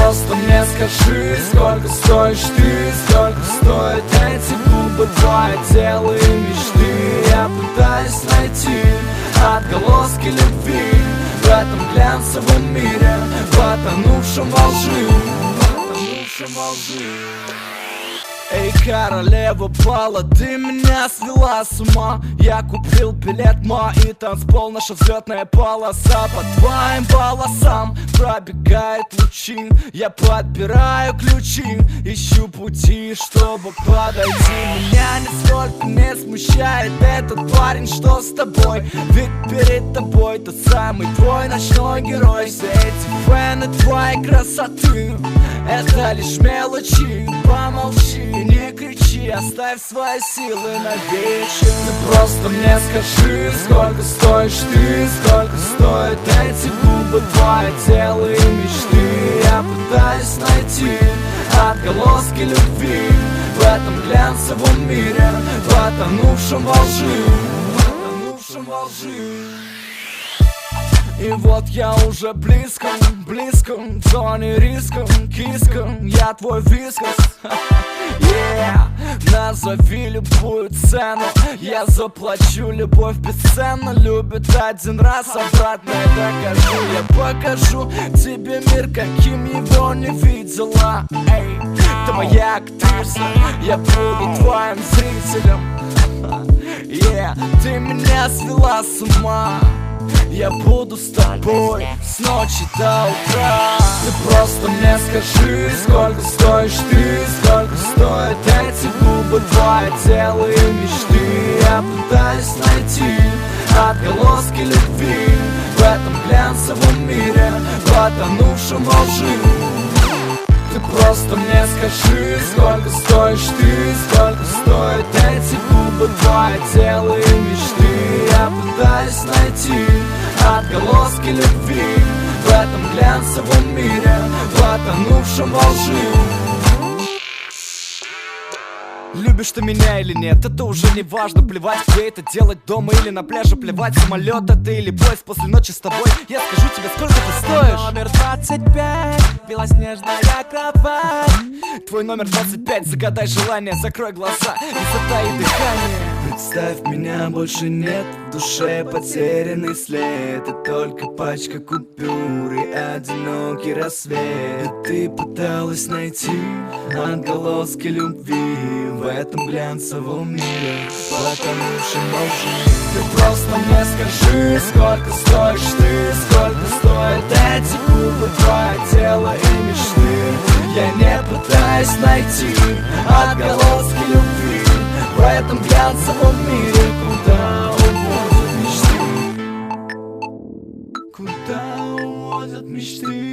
просто мне скажи, сколько стоишь ты, сколько стоят эти губы, твое тело и мечты. Я пытаюсь найти отголоски любви в этом глянцевом мире, потонувшем во лжи, потонувшем во лжи. Эй, королева бала, ты меня свела с ума. Я купил билет, и танцпол, наша взлетная полоса. По твоим волосам пробегает лучи. Я подбираю ключи, ищу пути, чтобы подойти. Меня нисколько не смущает этот парень, что с тобой. Ведь перед тобой тот самый твой ночной герой. Все эти фэны твоей красоты — это лишь мелочи. Помолчи, не кричи, оставь свои силы на вечер. Ты просто мне скажи, сколько стоишь ты, сколько стоят эти губы, твое тело и мечты. Я пытаюсь найти отголоски любви в этом глянцевом мире, потонувшем во лжи, потонувшем во лжи. И вот я уже близко, близко, в зоне риска, киска, я твой вискас. Yeah. Назови любую цену, я заплачу. Любовь бесценна, любит один раз, обратно я докажу. Я покажу тебе мир, каким его не видела. Эй, ты моя актриса, я буду твоим зрителем. Yeah. Ты меня свела с ума, я буду с тобой с ночи до утра. Ты просто мне скажи, сколько стоишь ты, сколько стоят эти губы, твое тело и мечты. Я пытаюсь найти отголоски любви в этом глянцевом мире, потонувшем во лжи. Ты просто мне скажи, сколько стоишь ты, сколько стоят эти губы, твое тело и мечты. Я пытаюсь найти отголоски любви в этом глянцевом мире, потонувшем во лжи. Любишь ты меня или нет, это уже не важно. Плевать, где это делать, дома или на пляже. Плевать, самолет это или поезд после ночи с тобой. Я скажу тебе, сколько ты стоишь. Номер 25, белоснежная кровать. Твой номер 25, загадай желание, закрой глаза и затай дыхание. Представь, меня больше нет, в душе потерянный след. И только пачка купюр и одинокий рассвет. И ты пыталась найти отголоски любви в этом глянцевом мире, потонувшем во лжи. Ты просто мне скажи, сколько стоишь ты, сколько стоят эти губы, твое тело и мечты. Я не пытаюсь найти отголоски любви в этом глянцевом мире, куда уводят мечты, куда уводят мечты.